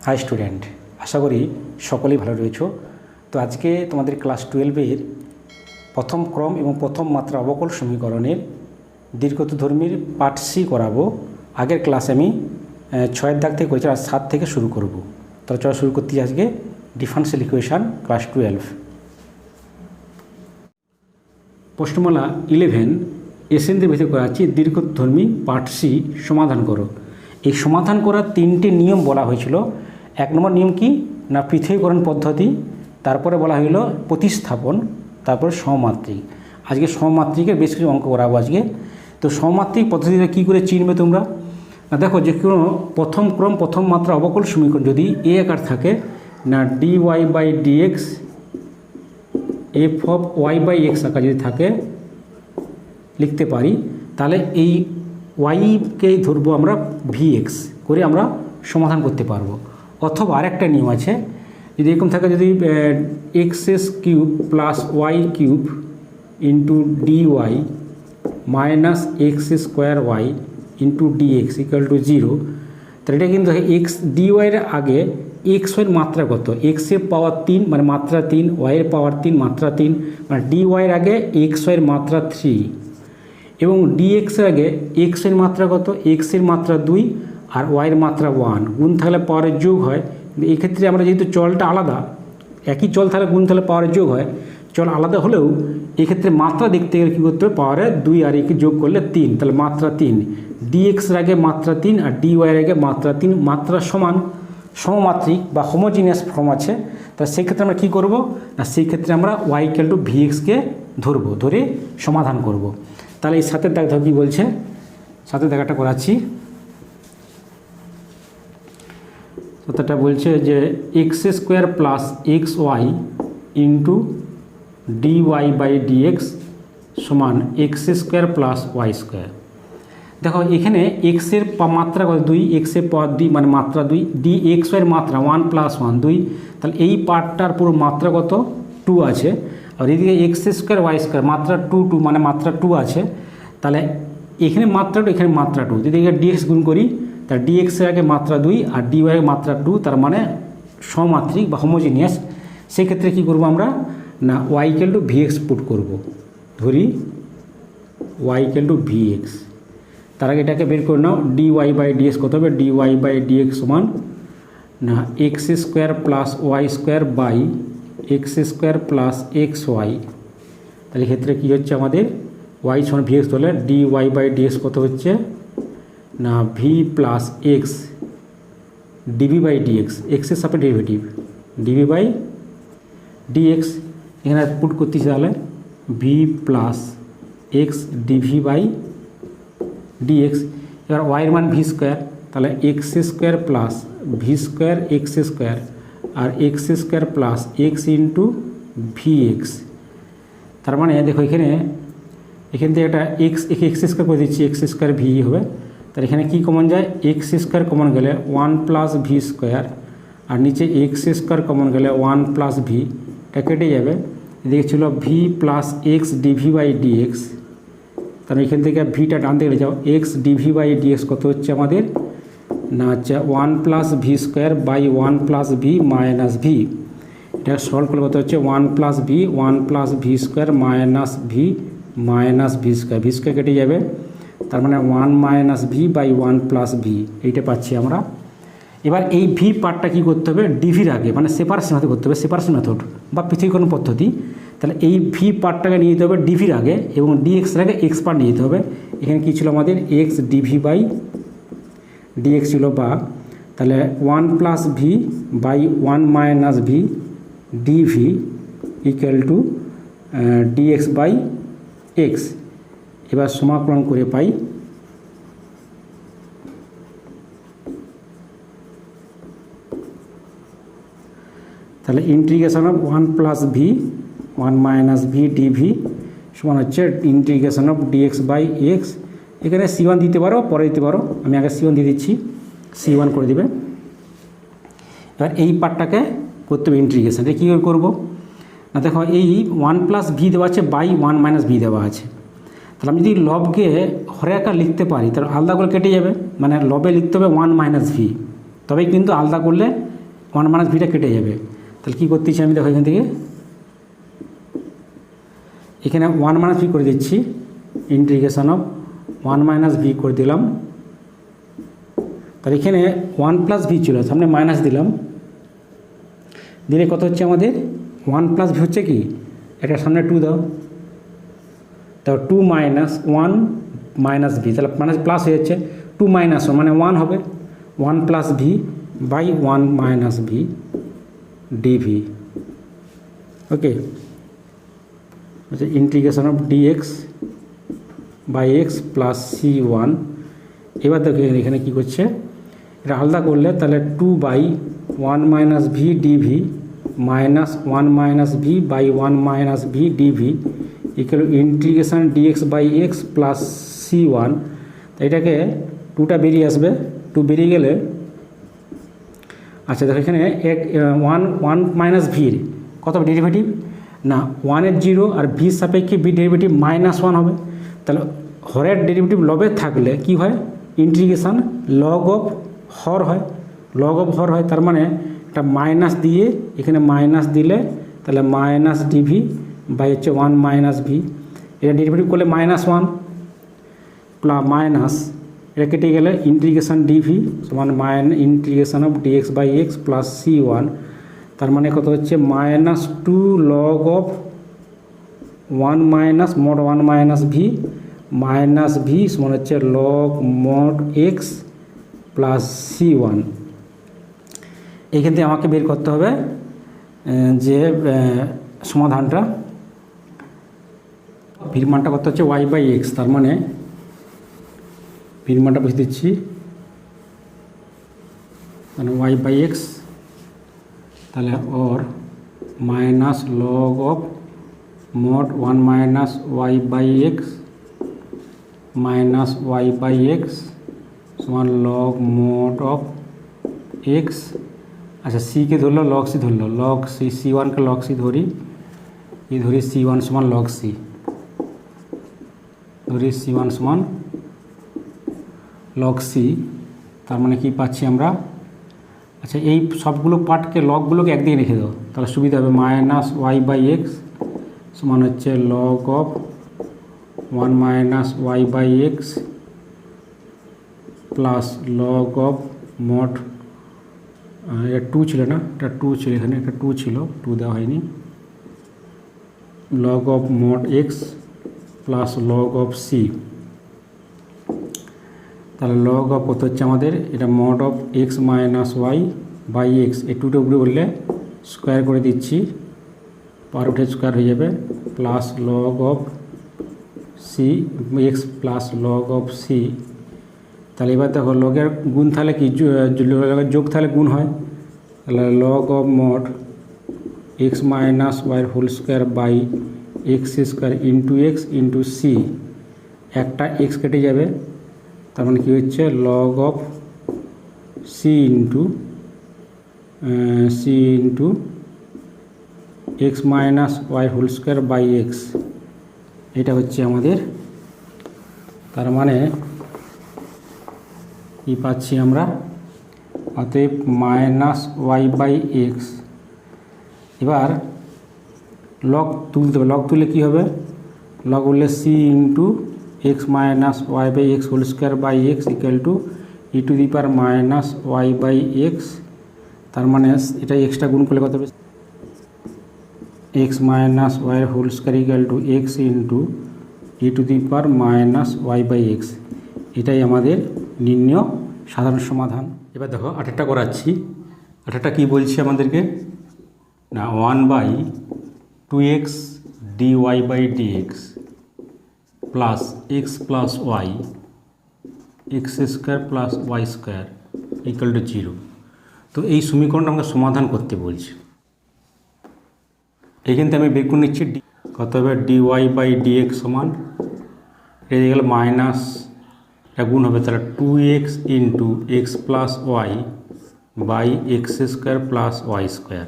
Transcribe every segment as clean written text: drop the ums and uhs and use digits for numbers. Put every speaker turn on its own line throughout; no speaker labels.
High student, আশা করি সকলেই ভালো রয়েছো। তো আজকে তোমাদের ক্লাস 12-এর প্রথম ক্রম এবং প্রথম মাত্রা অবকল সমীকরণের দীর্ঘতধর্মীর পার্ট সি করাবো। আগের ক্লাসে আমি 6 দাগ থেকে করেছি, আর 7 থেকে শুরু করব। তাহলে চলো শুরু করতে আজকে ডিফারেনশিয়াল ইকুয়েশন ক্লাস 12। প্রশ্নমালা 11 এসএনদের ভিতরে করা আছে দীর্ঘতধর্মী পার্ট সি সমাধান করো। এই সমাধান করার 3টে নিয়ম বলা হয়েছিল। 1 নম্বর নিয়ম কি না পৃথকীকরণ পদ্ধতি, তারপরে বলা হলো প্রতিস্থাপন, তারপরে সমমাত্রিক। আজকে সমমাত্রিকের বেশ কিছু অঙ্ক করাবো আজকে। তো সমমাত্রিক পদ্ধতিটা কী করে চিনবে তোমরা না, দেখো যে কোনো প্রথম ক্রম প্রথম মাত্রা অবকল সমীকরণ যদি এ আকার থাকে না d y by d x f of y by x আকার যদি থাকে লিখতে পারি, তাহলে এই ওয়াইকেই ধরবো আমরা ভি এক্স করে আমরা সমাধান করতে পারবো। অথবা আরেকটা নিয়ম আছে, যদি এরকম থাকে যদি x s cube plus y cube into d y minus x square y into d x equal to 0, তাহলে এটা কিন্তু এক্স ডি ওয়াইয়ের আগে এক্স ওয়াইয়ের মাত্রা কত, এক্সের পাওয়ার 3 মানে মাত্রা 3, ওয়াইয়ের পাওয়ার 3 মাত্রা 3, মানে ডি ওয়াইয়ের আগে এক্স ওয়াইয়ের মাত্রা 3 এবং ডিএক্সের আগে এক্সের মাত্রা কত, এক্সের মাত্রা 2 আর ওয়াইয়ের মাত্রা 1। গুণ থাকলে পাওয়ারের যোগ হয়, কিন্তু এক্ষেত্রে আমরা যেহেতু চলটা আলাদা, একই চল থাকলে গুণ থাকলে পাওয়ারের যোগ হয়, চল আলাদা হলেও এক্ষেত্রে মাত্রা দেখতে গেলে কী করতে হবে, পাওয়ারের 2 আর একে যোগ করলে 3, তাহলে মাত্রা 3। ডিএক্সের আগে মাত্রা 3 আর ডি ওয়াইয়ের আগে মাত্রা 3, মাত্রা সমান সমমাত্রিক বা হোমোজিনিয়াস ফর্ম আছে। তা সেক্ষেত্রে আমরা কী করব না, সেই ক্ষেত্রে আমরা ওয়াই ইকুয়াল টু ভি এক্সকে ধরবো, ধরে সমাধান করব। তাহলে এই সাথের দাগ কী বলছে, সাথের দাগাটা করাচ্ছি। সাথেটা বলছে যে x square plus x y into d y by dx সমান x square plus y square. দেখো এখানে এক্সের মাত্রা কত 2, এক্সের পাওয়ার 2 মানে মাত্রা 2, ডি এক্স ওয়াইয়ের মাত্রা 1 + 1 2, তাহলে এই পার্টটার পুরো মাত্রা কত 2 আছে। আর এদিকে এক্স স্কোয়ার ওয়াই স্কোয়ার মাত্রা 2 মানে মাত্রা 2 আছে, তাহলে এখানে মাত্রা 2 এখানে মাত্রা 2, যদি এখানে ডিএক্স গুণ করি তাহলে ডিএক্সের আগে মাত্রা 2 আর ডি ওয়াই মাত্রা 2, তার মানে সমমাত্রিক বা হোমোজিনিয়াস। সেক্ষেত্রে কী করবো আমরা না y equal to v x put করবো, ধরি y equal to v x. তার আগে এটাকে বের করে নাও, ডি ওয়াই বাই ডিএক্স কত হবে, ডি ওয়াই বাই ডিএক্স সমান না x square plus y square by x square plus x y. তাহলে এক্ষেত্রে কী হচ্ছে আমাদের ওয়াই সমান ভি এক্স হলে ডি ওয়াই বাই ডিএক্স কত হচ্ছে না v plus x DV by d x, এক্সের সাপে ডেরিভেটিভ ডিভি বাই ডিএক্স। এখানে পুট করতেছি তাহলে v plus x DV by dx. এবার ওয়াইয়ের মান ভি স্কোয়ার, তাহলে x square plus v square x square আর x square plus x into v x. তার মানে দেখো এখানে থেকে একটা এক্স স্কোয়ার করে দিচ্ছি, এক্স স্কোয়ার ভি হবে। তাহলে এখানে কী কমন যায়, এক্স স্কোয়ার কমন গেলে 1 + ভি স্কোয়ার আর নিচে এক্স স্কোয়ার কমন গেলে 1 + ভি, এটা কেটে যাবে। এদিকে ছিল v plus x DV by d x, তাহলে এখান থেকে ভিটা ডান দিকে যাও, এক্স ডিভি বাই ডিএক্স কত হচ্ছে আমাদের না হচ্ছে 1 + v square by 1 + v minus v. এটা সলভ করলে কত হচ্ছে 1 + v 1 + v square minus v minus v square, v square কেটে যাবে, তার মানে 1 - ভি বাই 1 + ভি, এইটা পাচ্ছি আমরা। এবার এই ভি পার্টটা কী করতে হবে, ডিভির আগে মানে সেপারেশন মেথড করতে হবে, সেপারেশন মেথড বা পৃথকীকরণ পদ্ধতি। তাহলে এই ভি পার্টটাকে নিয়ে যেতে হবে ডিভির আগে এবং ডিএক্সের আগে এক্স পার্ট নিয়ে যেতে হবে। এখানে কী ছিল আমাদের এক্স ডিভি বাই ডিএক্স ছিল, বা তাহলে 1 + v by 1 - v d v equal to d x by x. এবার সমাকলন করে পাই তাহলে integration of 1 + v 1 - v DV সমান হচ্ছে integration of dx by x. এখানে C1 দিতে পারো, পরে দিতে পারো, আমি আগে C1 দিয়ে দিচ্ছি, C1 করে দিবে। এবার এই পার্টটাকে করতে হবে ইন্টিগ্রেশন, এটা কী করবো না, দেখো এই 1 + ভি দেওয়া আছে বাই 1 - ভি দেওয়া আছে। তাহলে আমি যদি লবকে হরে আকার লিখতে পারি তাহলে আলাদা করে কেটে যাবে, মানে লবে লিখতে হবে 1 - ভি, তবেই কিন্তু আলাদা করলে ওয়ান মাইনাস ভিটা কেটে যাবে। তাহলে কী করতেছি আমি, দেখো এখান থেকে এখানে ওয়ান মাইনাস ভি করে দিচ্ছি, integration of one minus V করে দিলাম। তাহলে এখানে ওয়ান প্লাস ভি ছিল, সামনে মাইনাস দিলাম, দিলে কত হচ্ছে আমাদের ওয়ান প্লাস ভি হচ্ছে কি, এটা সামনে টু দাও, তারপর two minus one minus v, তাহলে মাইনাস প্লাস হয়ে যাচ্ছে, টু মাইনাস ওয়ান মানে ওয়ান হবে, one plus v by one minus v d v. Okay, integration of dx by x plus c one. এবার দেখো এখানে কী করছে, এটা আলাদা করলে তাহলে two by one minus v DV minus one minus v by one minus v d v equal integration d x by x plus c one. এটাকে টুটা বেরিয়ে আসবে, টু বেরিয়ে গেলে আচ্ছা দেখো এখানে ওয়ান মাইনাস ভির কত ডেরিভেটিভ না, ওয়ানের জিরো আর ভির সাপেক্ষে ভি ডেরিভেটিভ মাইনাস ওয়ান হবে। তাহলে হরের ডেরিভেটিভ লবে থাকলে কি হয়, ইন্টিগ্রেশন লগ অফ হর হয়, লগ অফ হর হয়। তার মানে একটা মাইনাস দিয়ে এখানে মাইনাস দিলে তাহলে মাইনাস ডিভি বাই হচ্ছে ওয়ান মাইনাস ভি, এটা ডেরিভেটিভ করলে মাইনাস ওয়ান প্লাস মাইনাস এটা কেটে গেলে ইন্টিগ্রেশন ডিভি সমান integration of dx by x plus c one. তার মানে কত হচ্ছে minus two log of one minus mod one minus v minus v সমান হচ্ছে log mod x plus c one. এইখান থেকে আমাকে বের করতে হবে যে সমাধানটা, ভির মানটা কত হচ্ছে ওয়াই বাই এক্স, তার মানে ভির মানটা বুঝে দিচ্ছি, মানে ওয়াই বাই এক্স, তাহলে ওর minus log of mod one minus y by x minus y by x সমান লগ মড অফ এক্স। আচ্ছা সিকে ধরলো, লগ সি ধরলো, লগ সি, সি ওয়ানকে লগ সি ধরি, এই ধরি সি ওয়ান সমান লগ সি, ধরি সি ওয়ান সমান লগ সি। তার মানে কি পাচ্ছি আমরা, আচ্ছা এই সবগুলো পার্টকে লগগুলোকে একদিকে রেখে দাও, তাহলে সুবিধা হবে, মাইনাস ওয়াই বাই এক্স সমান হচ্ছে log of one minus y by x plus log of mod, এটা টু ছিল না, এটা টু ছিল, এখানে একটা টু ছিল, টু দেওয়া হয়নি, log of mod x plus log of c. তাহলে লগ অফ কত হচ্ছে আমাদের, এটা mod of x minus y by x, এই টুটা উপরে বললে স্কোয়ার করে দিচ্ছি, পার উঠে স্কোয়ার হয়ে যাবে, plus log of c x plus log of c. তাহলে এবার দেখো লগের গুণ থাকলে কি, লগের যোগ থাকলে গুণ হয়, তাহলে log of mod x minus ওয়াইয়ের whole square by x square into x into c, একটা এক্স কেটে যাবে, তার মানে কী হচ্ছে log of c into x minus y whole square by x, এটা হচ্ছে আমাদের। তার মানে কি পাচ্ছি আমরা, অতএব মাইনাস ওয়াই বাই এক্স। এবার লগ তুলতে হবে, লগ তুললে কী হবে, লগ উঠলে c into x minus y by x whole square by x equal to e to the power minus y by x. তার মানে এটা এক্সটা গুণ করলে কত হবে, x minus y whole square equal to x into e to the power minus y by x. এটাই আমাদের নির্ণয় সাধারণ সমাধান। এবার দেখো আঠারটা করাচ্ছি, আঠারটা কী বলছি আমাদেরকে না, one by two x d y by d x plus x plus y x square plus y square equal to zero. তো এই সমীকরণটা আমাকে সমাধান করতে বলছে। এইখান থেকে আমি বের করে নিচ্ছি কত হবে, d y by d x সমান, এটা গেলে মাইনাস, এটা গুণ হবে, তাহলে two x into x plus y by x square plus y square.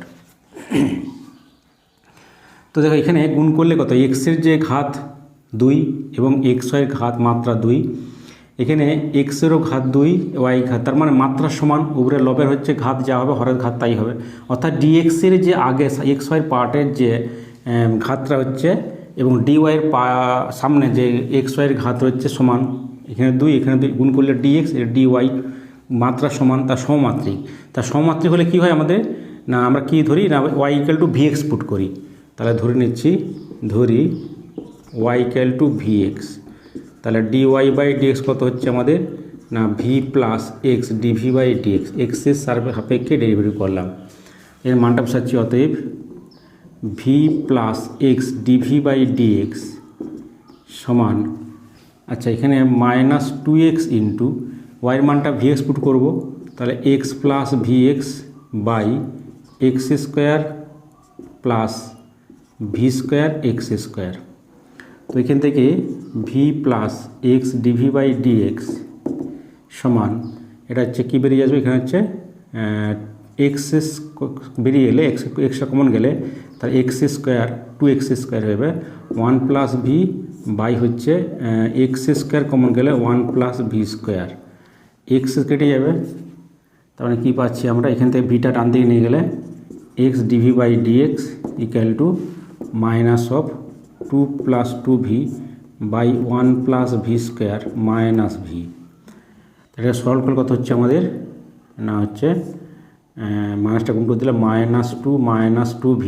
তো দেখো এখানে গুণ করলে কত, এক্সের যে ঘাত 2 এবং এক্স ওয়াইয়ের ঘাত মাত্রা 2, এখানে এক্সেরও ঘাত 2 ওয়াই ঘাত, তার মানে মাত্রা সমান, উপরে লবের হচ্ছে ঘাত যা হবে হরের ঘাত তাই হবে। অর্থাৎ ডিএক্সের যে আগে এক্স ওয়াইয়ের পার্টের যে ঘাতটা হচ্ছে এবং ডিওয়াইয়ের সামনে যে এক্স ওয়াইয়ের ঘাত হচ্ছে সমান, এখানে 2 এখানে 2 গুণ করলে ডিএক্স ডিওয়াই মাত্রা সমান, তার সমমাত্রিক। তার সমমাত্রিক হলে কি হয় আমাদের, না আমরা কি ধরি না y equal to v x put করি। তাহলে ধরে নিচ্ছি, ধরি y equal to v x, তাহলে ডিওয়াই বাই ডিএক্স কত হচ্ছে আমাদের, না v plus x DV by d x, এক্সের সাপেক্ষে ডেরিভেটিভ করলাম, এর মানটা বসাচ্ছি। অতএব v plus x DV by dx সমান, আচ্ছা এখানে মাইনাস 2x ইন্টু ওয়াইয়ের মানটা ভি এক্স পুট করবো, তাহলে x plus v x by x square plus v square x square. তো এখান থেকে v plus x DV by dx সমান, এটা হচ্ছে কী বেরিয়ে আসবে, এখানে হচ্ছে এক্স বেরিয়ে গেলে এক্সটা কমন গেলে তার এক্স স্কোয়ার 2x স্কোয়ার হবে 1 প্লাস ভি বাই হচ্ছে এক্স স্কোয়ার কমন গেলে 1 প্লাস ভি স্কোয়ার, এক্স কেটে যাবে। তার মানে কী পাচ্ছি আমরা, এখান থেকে ভিটা টান দিকে নিয়ে গেলে x DV by d x equal to minus of 2 plus 2v by 1 plus v square minus v. এটা সলভ করলে কত হচ্ছে আমাদের, না হচ্ছে মাইনাসটা গুণ করে দিলে মাইনাস 2v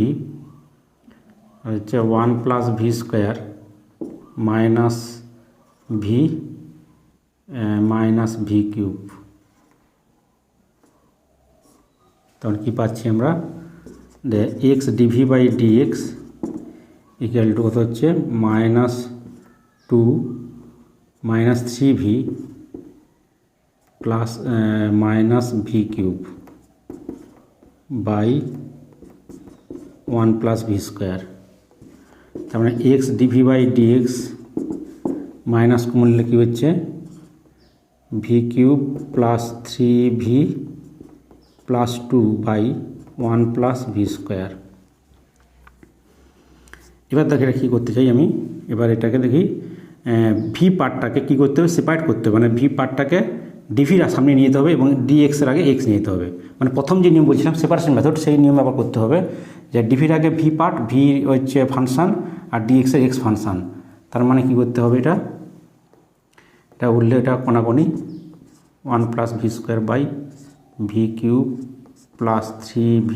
হচ্ছে 1 plus v square minus v minus v cube. তখন কী পাচ্ছি আমরা, x DV by d x equal to কত হচ্ছে -2 minus 3v plus minus v cube by 1 plus v square. তার মানে x DV by d x minus common নিলে কী হচ্ছে, v cube plus 3v plus 2 by 1 plus v square. এবার দেখে এটা কী করতে চাই আমি, এবার এটাকে দেখি ভি পার্টটাকে কী করতে হবে, সেপারেট করতে হবে, মানে ভি পার্টটাকে ডিভির সামনে নিয়ে যেতে হবে এবং ডিএক্সের আগে এক্স নিয়ে যেতে হবে। মানে প্রথম যে নিয়ম বলছিলাম সেপারেশন মেথড, সেই নিয়ম আবার করতে হবে যে ডিভির আগে ভি পার্ট, ভি হচ্ছে ফাংশান আর ডিএক্সের এক্স ফাংশান। তার মানে কী করতে হবে, এটা উঠলে এটা কোনাকোনি 1 plus v square by v cube plus 3v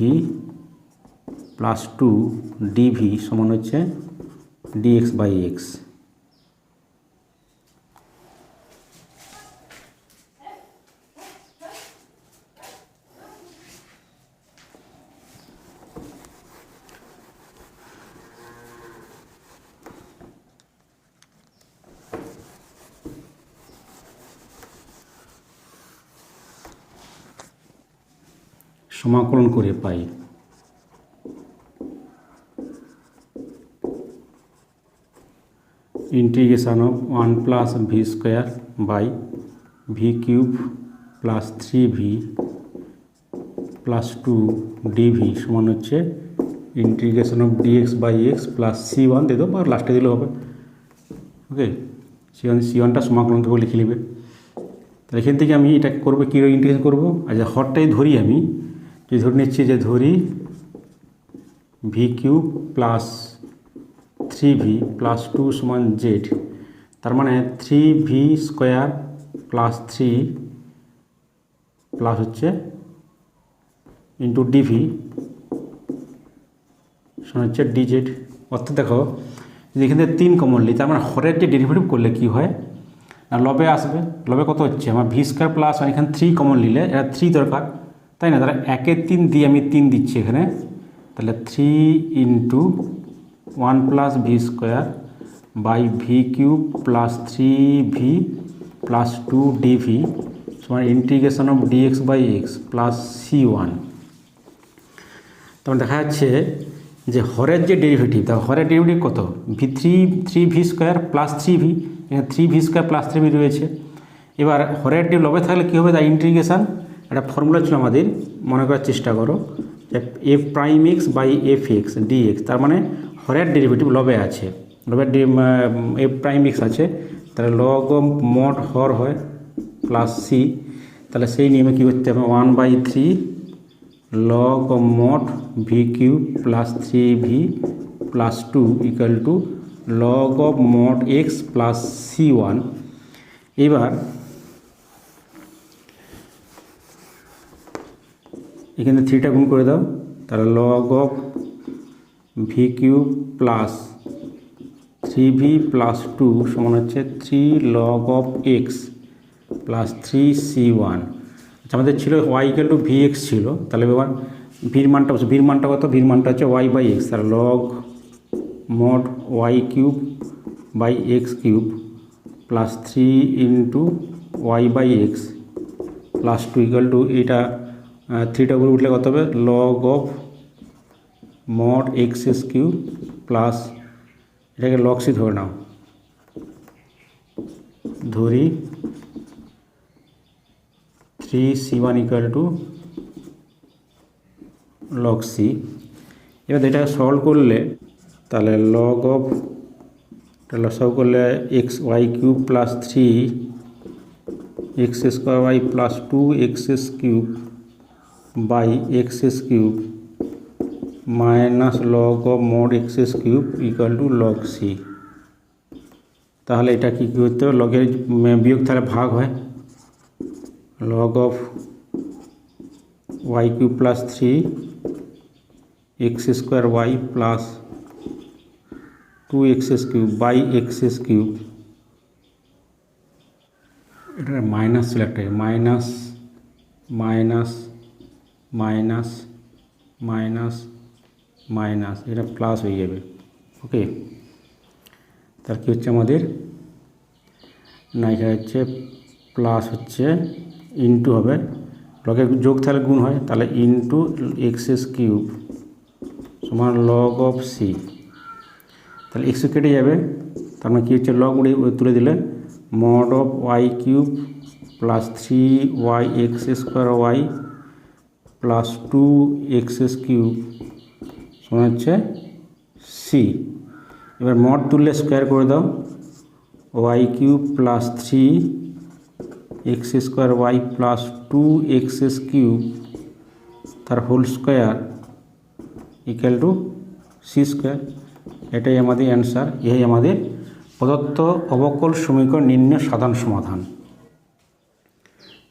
plus 2 dv সমান হচ্ছে ডিএক্স বাই এক্স। সমাকলন করে পাই integration of 1 plus v square by v cube plus 3v plus 2 dv সমান হচ্ছে integration of dx by x plus c1 দিয়ে দেবো, আর লাস্টে দিলেও হবে। ওকে, c1টা সমাকলন থেকে লিখে নেবে। তাহলে এখান থেকে আমি এটাকে করবো, কী ইন্টিগ্রেশন করবো, আচ্ছা হরটাই ধরি আমি, যে ধরে নিচ্ছি যে ধরি V cube plus 3v plus 2 সমান জেড, তার মানে 3v স্কোয়ার প্লাস 3 প্লাস হচ্ছে ইন্টু ডিভি সমান হচ্ছে ডিজেড। অর্থাৎ দেখো যেখান থেকে 3 কমন নিই, তার মানে হরের যে ডেরিভেটিভ করলে কী হয় না লবে আসবে, লবে কত হচ্ছে আমার ভি স্কোয়ার প্লাস এখানে 3 কমন নিলে এটা 3 দরকার, তাই না? তাহলে 1-এর 3 দিয়ে আমি 3 দিচ্ছি এখানে, তাহলে 3 into 1 plus v square by v cube plus 3v plus 2 dv সমান integration of dx by x plus c1। তখন দেখা যাচ্ছে যে হরের যে ডেরিভেটিভ, তা হরের ডেরিভেটিভ কত, three V square plus 3v, এখানে 3v স্কোয়ার প্লাস 3v রয়েছে। এবার হরের ডি লবে থাকলে কী হবে, তার ইন্টিগ্রেশন একটা ফর্মুলা ছিল আমাদের, মনে করার চেষ্টা করো, যে f prime x by f x d x, তার মানে হরের ডেরিভেটিভ লবে আছে, লবের এফ প্রাইম এক্স আছে, তাহলে লগ অফ মড হর হয় প্লাস সি, তাহলে সেই নিয়মে কী করতে হবে 1/3 log of mod V cube plus 3v plus 2 equal to log of mod x plus c1। এবার এখানে 3টা গুণ করে দাও, তাহলে log of V cube plus 3v plus 2 সমান হচ্ছে 3 log of x plus 3c1। আচ্ছা, আমাদের ছিল y equal to v x ছিল, তাহলে এবার ভির মানটা কত? ভির মানটা হচ্ছে y/x, তাহলে log mod y cube by x cube plus 3 into y/x plus 2 equal to এটা 3টা উপরে উঠলে কত হবে log of mod x cube plus এটাকে লগ সি ধরে নাও, ধরি 3c1 equal to log C. এবার এটা সলভ করলে তাহলে লগ অফ লসাগু করলে x y cube plus 3 x square y plus 2 x cube by x cube minus log of mod x cube equal to log c. তাহলে এটা কি করতে হবে, লগের বিয়োগ তাহলে ভাগ হয়, log of y cube plus 3 x square y plus 2 x cube by x cube, এটা মাইনাস ছিল একটা, minus minus minus minus minus, এটা প্লাস হয়ে যাবে। ওকে, তার কি হচ্ছে আমাদের না, এখানে হচ্ছে প্লাস হচ্ছে ইন্টু হবে, লগের যোগ তাহলে গুণ হয়, তাহলে ইন্টু এক্স কিউব সমান লগ অফ সি। তাহলে এক্স কেটে যাবে, তার মানে কী হচ্ছে লগ উড়ে তুলে দিলে mod of y cube plus 3y x square y plus 2 x cube সমান হচ্ছে সি। এবার মড তুললে স্কোয়ার করে দাও, y cube plus 3 x square y plus 2 x cube তার whole square equal to c square. এটাই আমাদের অ্যান্সার, এই আমাদের প্রদত্ত অবকল সমীকরণ নির্ণয় সাধারণ সমাধান।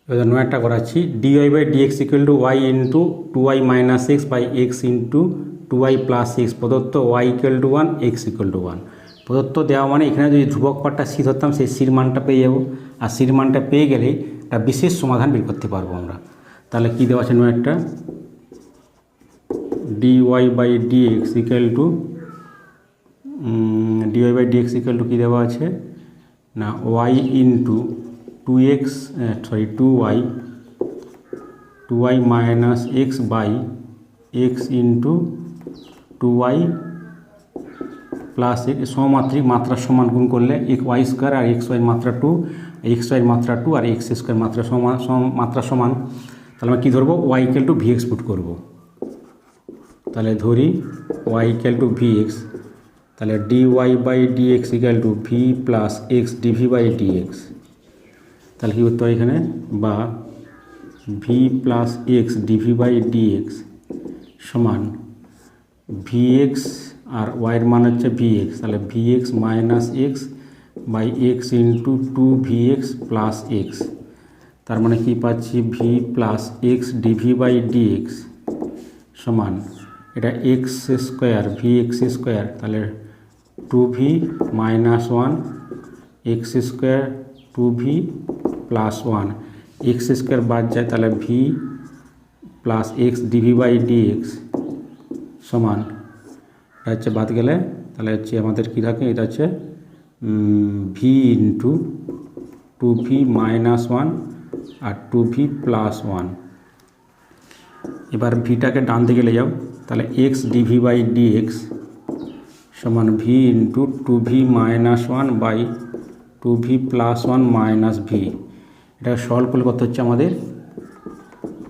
এবার নয়টা করাচ্ছি, dy/dx equal to y into 2y minus x by x into 2y plus x প্রদত্ত y equal to 1 x equal to 1। প্রদত্ত দেওয়া মানে এখানে যদি ধ্রুবক পাটটা সি ধরতাম সেই সির মানটা পেয়ে যাব, আর সির মানটা পেয়ে গেলে একটা বিশেষ সমাধান বের করতে পারবো আমরা। তাহলে কী দেওয়া আছে নয়টা, dy/dx equal to dy/dx equal to কী দেওয়া আছে না y into 2y minus x by x into 2y plus x সমমাত্রিক মাত্রার সমান গুণ করলে ওয়াই স্কোয়ার আর এক্স ওয়াই মাত্রা 2, এক্স ওয়াই মাত্রা 2 আর এক্স স্কোয়ার মাত্রা মাত্রা সমান। তাহলে আমরা কী ধরবো, y equal to v x put করবো। তাহলে ধরি y equal to v x, তাহলে dy/dx equal to v plus x dv/dx। তাহলে কী করতে হয় এখানে, বা ভি প্লাস এক্স dv/dx সমান ভি এক্স আর ওয়াইয়ের মান হচ্ছে ভি এক্স, তাহলে v x minus x by x into 2vx plus x. তার মানে কী পাচ্ছি, ভি প্লাস এক্স dv/dx সমান এটা x square V x square, তাহলে 2v minus 1 x square 2v plus 1, x square বাদ যায়, তাহলে ভি প্লাস এক্স dv/dx সমান এটা হচ্ছে বাদ গেলে তাহলে হচ্ছে আমাদের কী থাকে, এটা হচ্ছে ভি ইন্টু 2v মাইনাস 1 আর 2v প্লাস 1। এবার ভিটাকে ডান দিকে নিয়ে যাও, তাহলে এক্স dv/dx সমান v into 2v minus 1 by 2v plus 1 minus v. এটা সলভ করলে কত হচ্ছে আমাদের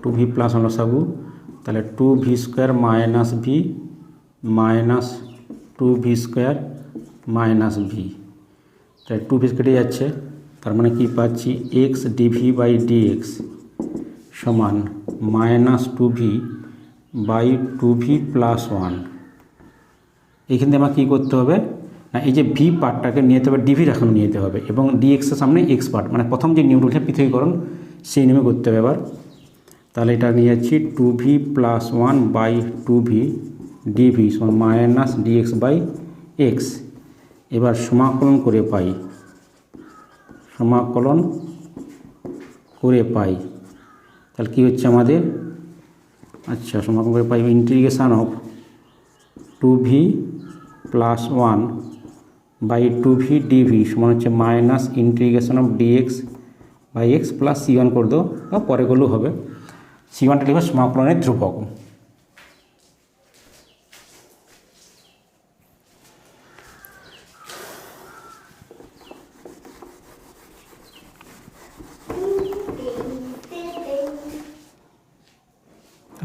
2v প্লাস 1 লসাগু, তাহলে 2v square minus v minus 2v square minus V. তাই 2v কেটে যাচ্ছে, তার মানে কি পাচ্ছি x dv/dx সমান -2v বাই 2v প্লাস 1। এখান থেকে আমার কী করতে হবে না, এই যে ভি পার্টটাকে নিয়ে যেতে হবে ডিভির এখন নিয়ে যেতে হবে, এবং ডিএক্সের সামনে এক্স পার্ট মানে প্রথম যে নিয়মটা উঠে পৃথকীকরণ সেই নিয়মে করতে হবে এবার। তাহলে এটা নিয়ে যাচ্ছি 2v plus 1 by 2v d v সমান -dx/x। এবার সমাকলন করে পাই, তাহলে কী হচ্ছে আমাদের, আচ্ছা সমাকলন করে পাই integration of 2v plus 1 by 2v d v সমান হচ্ছে -integration of dx/x plus c1 করে দেবো, বা পরে করলেও হবে। c1টা লিখবে সমাকলনের ধ্রুবক।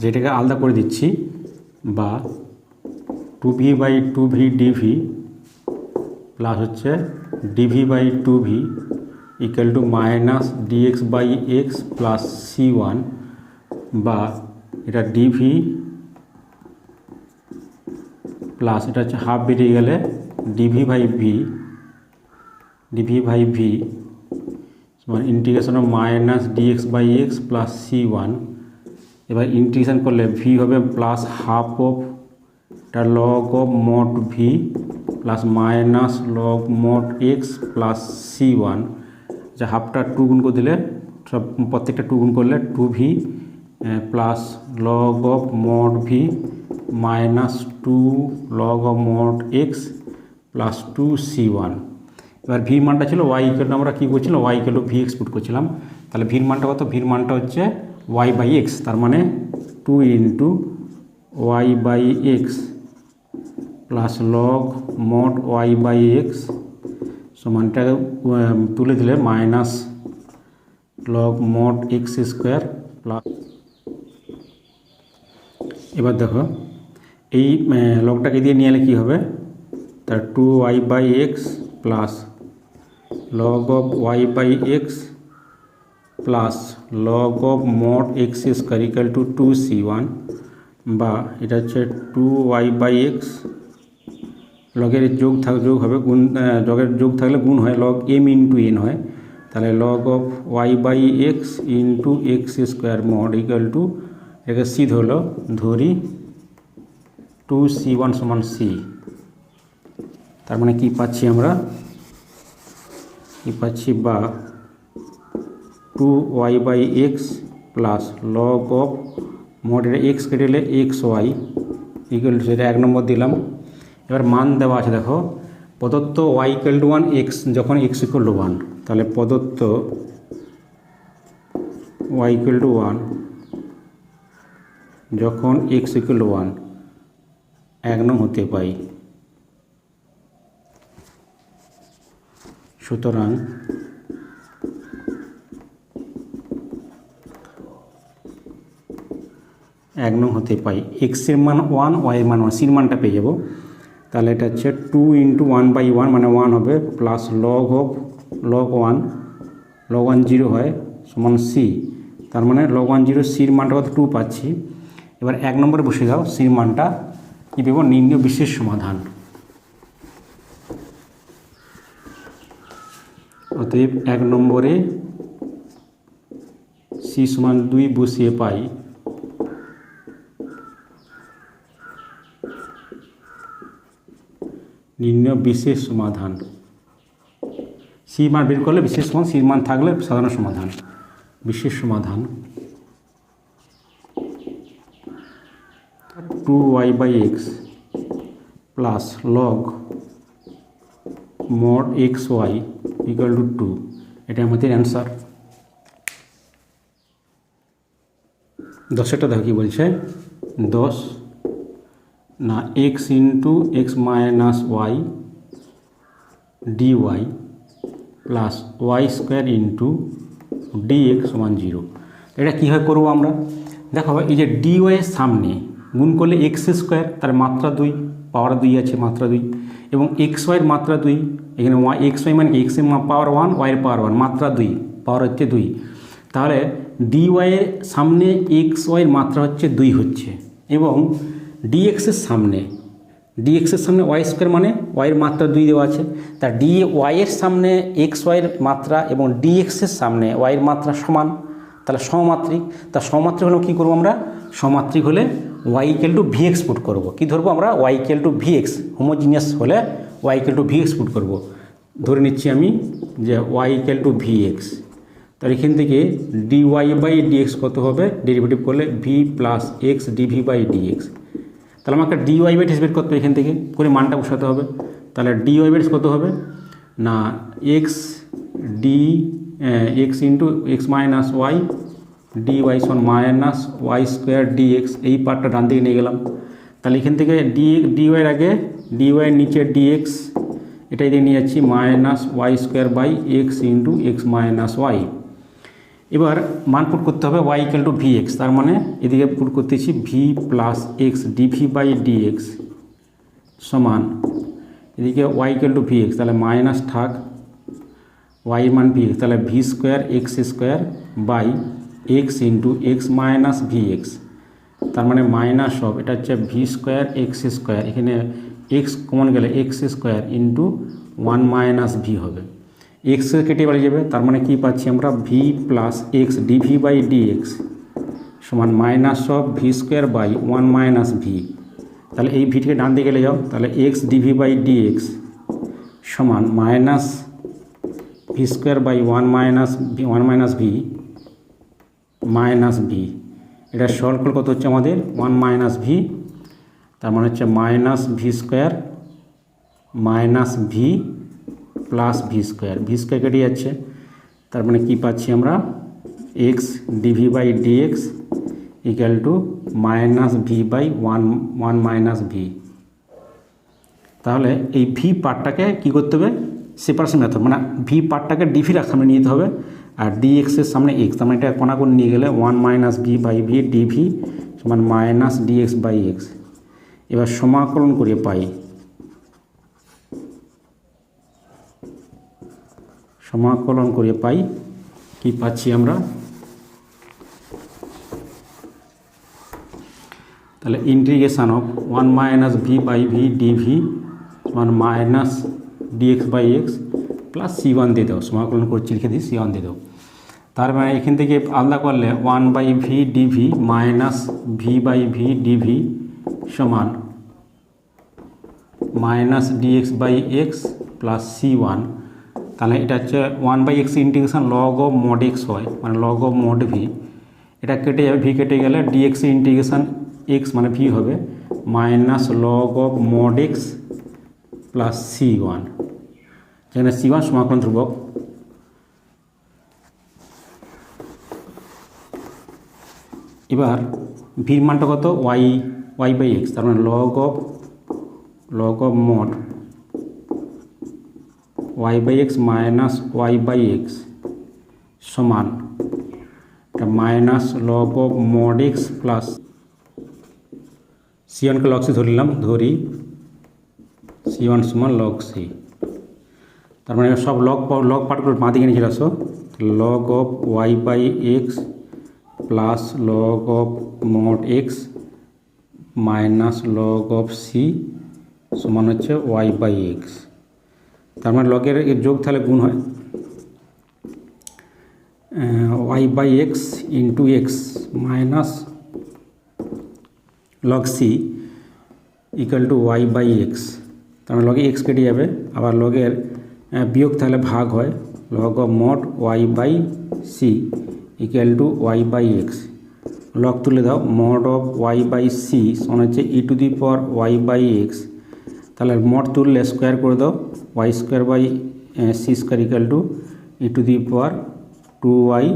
যেটাকে আলাদা করে দিচ্ছি, বা 2v/2v ডিভি প্লাস হচ্ছে dv/2v equal to -dx/x plus c1, বা এটা ডিভি প্লাস এটা হচ্ছে হাফ বেরিয়ে গেলে dv/v সমান integration of -dx/x plus c1। এবার ইন্টিগ্রেশন করলে ভি হবে প্লাস হাফ অফ এটা log of mod V plus minus log mod x plus c1। যা হাফটা 2 গুণ করে দিলে সব প্রত্যেকটা 2 গুণ করলে 2v plus log of mod V minus 2 log of mod x plus 2c1। এবার ভির মানটা ছিল ওয়াই ইকুয়াল, আমরা কী করছিলাম y equal v x put করছিলাম। তাহলে ভির মানটা কত, ভির মানটা হচ্ছে y/x, তার মানে 2 into y/x plus log mod y/x সমানটাকে তুলে দিলে minus log mod x square plus. এবার দেখো এই লগটাকে দিয়ে নিয়ে এলে কী হবে, তার 2y/x plus log of y/x plus log of mod x square equal two 2c1, বা এটা হচ্ছে 2y/x লগের যোগ হবে গুণ, লগের যোগ থাকলে গুণ হয়, লগ m ইন্টু n হয়। তাহলে log of y/x into x square mod equal to, এটাকে সি ধরি 2c1 সমান c। তার মানে কী পাচ্ছি আমরা, বা 2y/x plus log of mod এটা এক্স কেটে গেলে xy ইকুয়াল টু, সেটা 1 নম্বর দিলাম। এবার মান দেওয়া আছে দেখো, প্রদত্ত y ইকুয়াল টু 1 x যখন x ইকুয়াল টু 1, তাহলে প্রদত্ত y ইকুয়াল টু 1 যখন x ইকুয়াল টু 1 1 নং হতে পাই। সুতরাং এক নং হতে পাই, এক্সের মান 1 ওয়াইয়ের মান 1, সির মানটা পেয়ে যাব। তাহলে এটা হচ্ছে 2 ইন্টু 1/1 মানে 1 হবে, প্লাস লগ অফ লগ 1 0 হয় সমান সি। তার মানে লগ 1 0 সির মানটা কত 2 পাচ্ছি। এবার 1 নম্বরে বসে দাও, সির মানটা কী পেব, নির্ণয় বিশেষ সমাধান। অতএব 1 নম্বরে সি সমান 2 বসিয়ে পাই নির্ণয় বিশেষ সমাধান। সি মান বের করলে বিশেষ সমাধান, সি মান থাকলে সাধারণ সমাধান। বিশেষ সমাধান 2y/x plus log mod xy equal to 2, এটা আমাদের অ্যান্সার। 10টা দেখো কী বলছে, 10 না x into x minus y d y plus y square into d x সমান 0। এটা কীভাবে করবো আমরা, দেখো এই যে ডিওয়াইয়ের সামনে গুণ করলে এক্স স্কোয়ার, তার মাত্রা 2, পাওয়ার 2 আছে মাত্রা 2, এবং এক্স ওয়াইয়ের মাত্রা 2, এখানে ওয়াই এক্স ওয়াই মানে কি এক্সের পাওয়ার 1 ওয়াইয়ের পাওয়ার 1 মাত্রা 2 পাওয়ার হচ্ছে 2, তাহলে ডি ওয়াইয়ের সামনে এক্স ওয়াইয়ের মাত্রা হচ্ছে 2 হচ্ছে, এবং ডিএক্সের সামনে ওয়াই স্কোয়ার মানে ওয়াইয়ের মাত্রা 2 দেওয়া আছে, তা ডি ওয়াইয়ের সামনে এক্স ওয়াইয়ের মাত্রা এবং ডিএক্সের সামনে ওয়াইয়ের মাত্রা সমান, তাহলে সমমাত্রিক। তা সমমাত্রিক হলে কী করবো আমরা, সমমাত্রিক হলে y equal to v x put করবো। কী ধরবো আমরা, y equal to v x, homogeneous হলে y equal to v x put করবো। ধরে নিচ্ছি আমি যে y equal to v x, তাহলে এখান থেকে ডি ওয়াই বাই ডিএক্স কত হবে, ডেরিভেটিভ করলে v plus x DV by d x. তাহলে আমাকে ডি ওয়াই বাই ডিএক্স বের করতে হবে, এখান থেকে করে মানটা বসাতে হবে। তাহলে ডি ওয়াই বাই কত হবে না x d x into x minus y d y সমান মাইনাস ওয়াই স্কোয়ার ডিএক্স, এই পার্টটা ডান দিকে নিয়ে গেলাম। তাহলে এখান থেকে ডি ওয়াইয়ের আগে ডি ওয়াইয়ের নিচে ডিএক্স, এটাই দিয়ে নিয়ে যাচ্ছি minus y square by x into x minus y. এবার মান পুট করতে হবে y equal to v x, তার মানে এদিকে পুট করতেছি v plus x DV by dx সমান এদিকে y equal to v x, তাহলে মাইনাস থাক ওয়াই মান ভি এক্স, তাহলে v square x square by x into x minus v x, তার মানে মাইনাস অফ এটা হচ্ছে ভি স্কোয়ার এক্স স্কোয়ার, এখানে এক্স কমন গেলে x square into 1 minus v হবে, এক্স কেটে বাড়ি যাবে, তার মানে কী পাচ্ছি আমরা v plus x DV by dx সমান minus of v square by 1 minus v. তাহলে এই ভিটিকে ডান দিকে গেলে যাও, তাহলে এক্স ডিভি বাই ডিএক্স সমান minus v square by 1 minus v minus v, এটা সলভ করলে কত হচ্ছে আমাদের 1 মাইনাস ভি, তার মানে হচ্ছে minus v square minus v plus v square কেটে যাচ্ছে, তার মানে কী পাচ্ছি আমরা x DV by d x equal to minus v by 1 minus v. তাহলে এই ভি পার্টটাকে কী করতে হবে, সেপারেশন মেথড, মানে ভি পার্টটাকে ডিভির সামনে নিয়ে যেতে হবে, আর ডিএক্সের সামনে এক্স, তার মানে এটা কোনা করে নিয়ে গেলে 1 minus v by v DV সমান মাইনাস ডিএক্স বাই এক্স। এবার সমাকলন করে পাই, কি পাচ্ছি আমরা, তাহলে integration of 1 minus v by v DV সমান minus dx by x plus C1 দিয়ে দাও, সমাকলন করছি লিখে দিই C1 দিয়ে দাও, তার মানে এখান থেকে আলাদা করলে 1 by v DV minus v by v DV সমান minus dx by x plus C1। তাহলে এটা হচ্ছে 1 by x integration log of mod x হয়, মানে লগ অফ মড ভি, এটা কেটে যাবে, ভি কেটে গেলে ডিএক্স ইন্টিগ্রেশন এক্স মানে ভি হবে minus log of mod x plus C1, যেখানে C1 সমাকলন ধ্রুবক। এবার ভির মানটা কত ওয়াই বাই এক্স, তার মানে log of mod y by x minus y by x সমান minus log of mod x plus C1কে লগ সি ধরলাম, C1 সমান লগ সি, তার মানে সব লগ পার্টগুলো বাঁ দিকে নিয়ে চলে আসো, log of y by x plus log of mod x minus log of c সমান হচ্ছে ওয়াই বাই এক্স, তার মানে লগের যোগ তাহলে গুণ হয় y by x into x minus log c equal to y by x, তার মানে লগে এক্স কেটে যাবে, আবার লগের বিয়োগ তাহলে ভাগ হয় log of mod y by c equal to y by x, log তুলে দাও mod of y by c সমান হচ্ছে e to the power y by x, তাহলে মড তুললে স্কোয়ার করে দাও y square by c square equal to e to the power 2y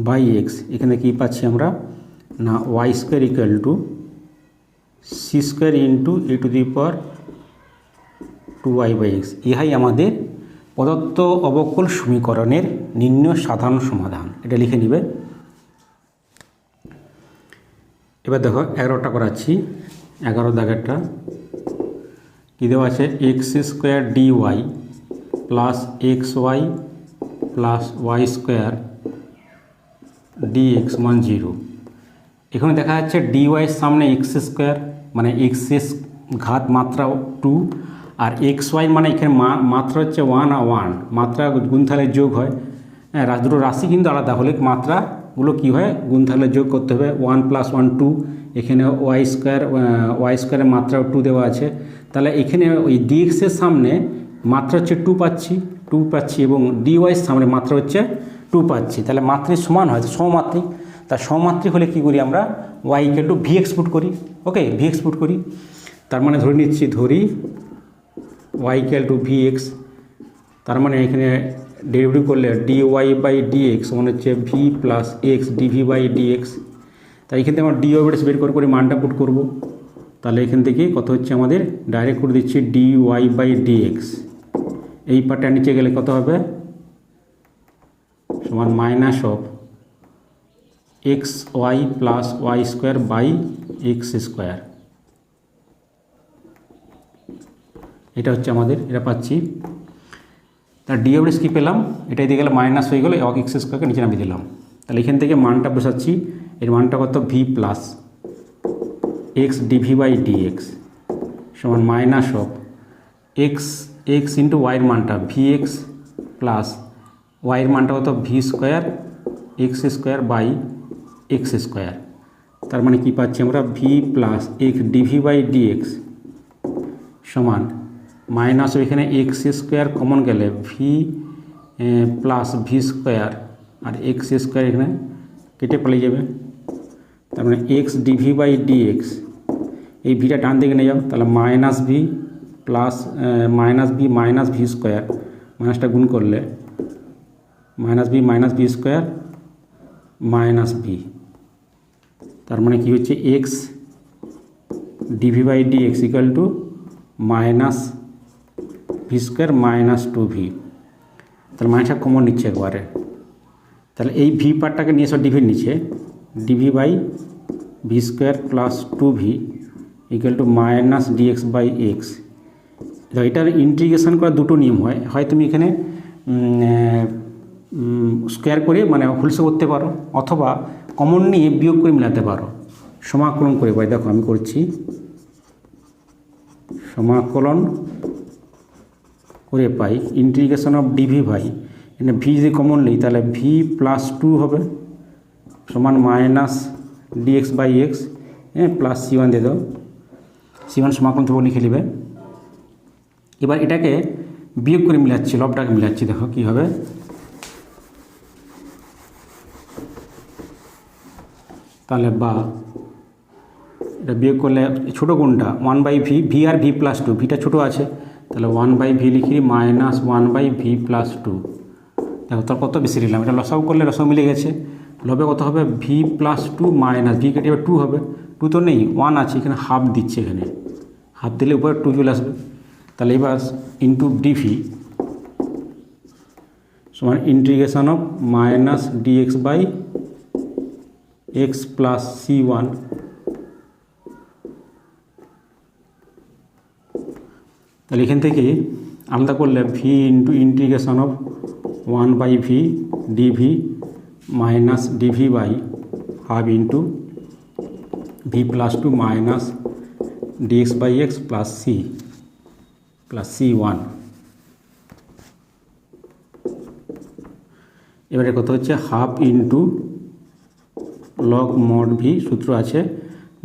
by x, এখানে কী পাচ্ছি আমরা না y square equal to c square into e to the power 2y by x. ইহাই আমাদের প্রদত্ত অবকল সমীকরণের নির্ণয় সাধারণ সমাধান, এটা লিখে নিবে। এবার দেখো 11টা করাচ্ছি, 11 দাগেরটা কী দেওয়া আছে x square d y plus x y plus y square d x সমান 0। এখানে দেখা যাচ্ছে ডিওয়াইয়ের সামনে এক্স স্কোয়ার মানে এক্সের ঘাত মাত্রা 2 আর এক্স ওয়াই মানে এখানে মাত্রা হচ্ছে 1 আর 1 মাত্রা গুণথালে যোগ হয়। হ্যাঁ, দুটো রাশি কিন্তু আলাদা হলে মাত্রাগুলো কী হয় গুণথালে যোগ করতে হবে। 1 + 1 2, এখানে ওয়াই স্কোয়ারের মাত্রা 2 দেওয়া আছে। তাহলে এখানে ওই ডিএক্সের সামনে মাত্রা হচ্ছে 2 পাচ্ছি এবং ডিওয়াইয়ের সামনে মাত্রা হচ্ছে 2 পাচ্ছি। তাহলে মাত্রিক সমান হয় সমমাত্রিক। তা সমমাত্রিক হলে কী করি আমরা y = vx পুট করি। ওকে, vx পুট করি। তার মানে ধরে নিচ্ছি y = vx। তার মানে এখানে ডেরিভেটিভ করলে dy/dx সমান হচ্ছে v + x dv/dx। তাই এখান থেকে আমরা dy/dx বের করে মানটা পুট করব। তাহলে এখান থেকে কত হচ্ছে আমাদের ডাইরেক্ট করে দিচ্ছি dy/dx। এই পার্টটা নিচে গেলে কত হবে সমান minus of x y plus y square by x square. এটা হচ্ছে আমাদের, এটা পাচ্ছি। তার ডিএস কী পেলাম, এটা দিয়ে গেলে মাইনাস হয়ে গেলো, এক্স স্কোয়ারকে নিচে নামিয়ে দিলাম। তাহলে এখান থেকে মানটা বসাচ্ছি, এর মানটা কত ভি প্লাস এক্স dv/dx সমান মাইনাস অফ এক্স ইন্টু ওয়াইয়ের মানটা vx প্লাস ওয়াইয়ের মানটা কত v square x square by x square. তার মানে কী পাচ্ছি আমরা ভি প্লাস এক্স dv/dx সমান মাইনাস এখানে এক্স স্কোয়ার কমন গেলে ভি প্লাস ভি স্কোয়ার আর এক্স স্কোয়ার এখানে কেটে পালিয়ে যাবে। তার মানে এক্স dv/dx এই ভিটা ডান দিকে নিয়ে যাও, তাহলে minus v plus minus v square মাইনাসটা গুণ করলে minus v square minus V. তার মানে কী হচ্ছে x dv/dx = minus v square minus 2v। তাহলে মাইনাসটা কমন নিচ্ছে একবারে। তাহলে এই ভি পার্টটাকে নিয়ে এসো ডিভির নিচে, dv/v square plus 2v = minus dx/x। এটার ইন্টিগ্রেশন করার দুটো নিয়ম হয় তুমি এখানে স্কোয়ার করে মানে হোলসে করতে পারো, অথবা কমন নিয়ে বিয়োগ করে মেলাতে পারো, সমাকলন করে পাই। দেখো আমি করছি, সমাকলন করে পাই ইন্টিগ্রেশন অফ dv/, এখানে ভি যদি কমন নিই তাহলে ভি প্লাস 2 হবে সমান মাইনাস dx/x প্লাস c1 দিয়ে দাও, c1 সমাকলন থেকে লিখে নেবে। এবার এটাকে বিয়োগ করে মিলাচ্ছি, লবটাকে মিলাচ্ছি, দেখো কী হবে। তাহলে বা এটা বিয়োগ করলে ছোটো কোনটা 1/v, ভি আর ভি প্লাস 2, ভিটা ছোটো আছে তাহলে 1/v লিখি মাইনাস 1/v প্লাস 2। দেখো তার কত বেশি নিলাম, এটা লসাগু করলে লসাগু মিলে গেছে। লবে কত হবে ভি প্লাস 2 মাইনাস ভি কেটে 2 হবে, 2 তো নেই 1 আছে, এখানে হাফ দিচ্ছে, এখানে হাফ দিলে উপরে 2 চলে আসবে। তাহলে এবার ইন্টু ডিভি সমান integration of minus dx/x plus c1। তাহলে এখান থেকে আলাদা করলে V into integration of 1/v dv minus dv/half into V plus 2 minus dx/x plus c1। এবারে কত হচ্ছে half into log mod V, সূত্র আছে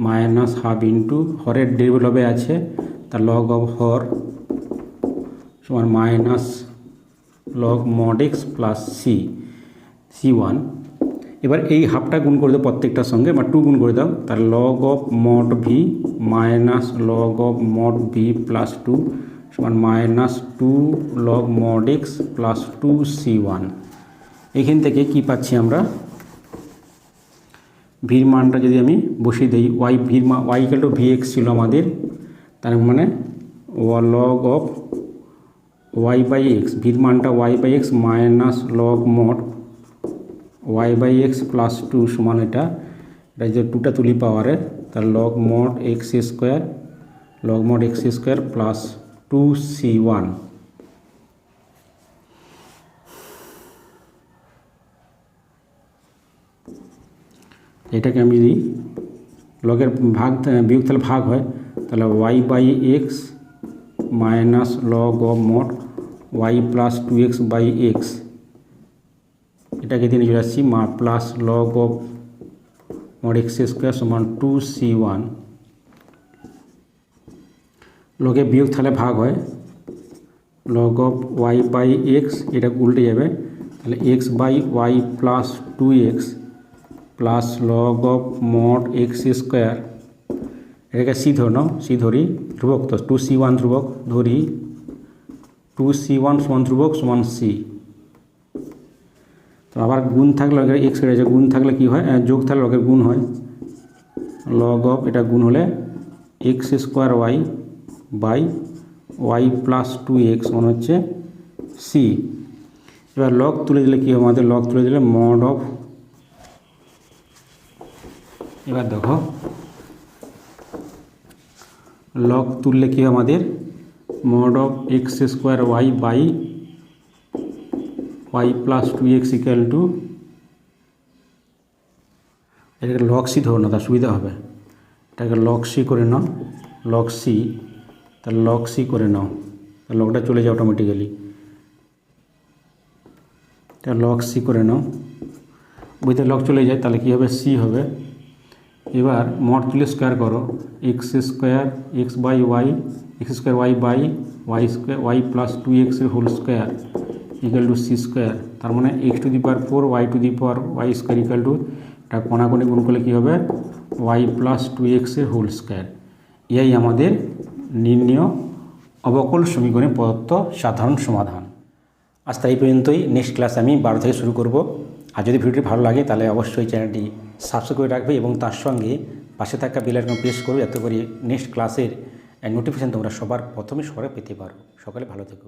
মাইনাস হাফ ইন্টু হরের ডেরিভেটিভে আছে তার লগ অফ হর সমান minus log mod x plus c1। এবার এই হাফটা গুণ করে দাও প্রত্যেকটার সঙ্গে, বা 2 গুণ করে দাও, তার log of mod V minus log of mod V plus 2 সমান minus 2 log mod x plus 2 c1। এখান থেকে কি পাচ্ছি আমরা, ভির মানটা যদি আমি বসিয়ে দিই, y = vx ছিল আমাদের, তার মানে লগ অফ y/x, ভির মানটা y/x minus log mod y/x plus 2 সমান এটা যে 2টা তুলি পাওয়ারে তার log mod x square plus 2c1। এটাকে আমি যদি লগের ভাগ বিয়োগ তাহলে ভাগ হয়, তাহলে y by x minus log of mod y plus 2x by x, এটাকে দিয়ে চলে আসছি plus log of mod x square সমান 2c1। লগে বিয়োগ তাহলে ভাগ হয়, log of y by x এটা উল্টে যাবে, তাহলে x by y plus 2x plus log of mod x square, এটাকে সি ধরে নাও, সি ধরি ধ্রুবক, তো 2c1 ধ্রুবক ধরি, 2c1 সমান ধ্রুবক সমান সি। তো আবার গুণ থাকলে লগের এক্স কেটে যায়, গুণ থাকলে কী হয়, যোগ থাকলে লগের গুণ হয়, লগ অফ এটা গুণ হলে x square y by y plus 2x মানে হচ্ছে সি। এবার লগ তুলে দিলে কী হবে, আমাদের লগ তুলে দিলে মড অফ, এবার দেখো লগ তুললে কী হয় আমাদের mod of x square y by y plus 2x equal to, এটাকে লগ সি ধরো না, তার সুবিধা হবে, এটাকে লগ সি করে নাও, লগ সি, তাহলে লগ সি করে নাও, তাহলে লগটা চলে যায় অটোমেটিক্যালি, এটা লগ সি করে নাও, বইতে লগ চলে যায়, তাহলে কী হবে সি হবে। এবার মড তুলে স্কোয়ার করো, x square x by y, x square y by y square y plus 2x এর whole square equal to c square, তার মানে x to the power 4 y to the power y square equal to, এটা কোণাকোণি গুণ করলে কী হবে Y plus 2x এর whole square. এই আমাদের নির্ণেয় অবকল সমীকরণের প্রদত্ত সাধারণ সমাধান। আজ তাই পর্যন্তই, নেক্সট ক্লাস আমি 12 থেকে শুরু করব। আর যদি ভিডিওটি ভালো লাগে তাহলে অবশ্যই চ্যানেলটি সাবস্ক্রাইব করে রাখবে এবং তার সঙ্গে পাশে থাকা বেল আইকন প্রেস করবে, যাতে করে নেক্সট ক্লাসের নোটিফিকেশান তোমরা সবার প্রথমে পেতে পারো। সকালে ভালো থেকো।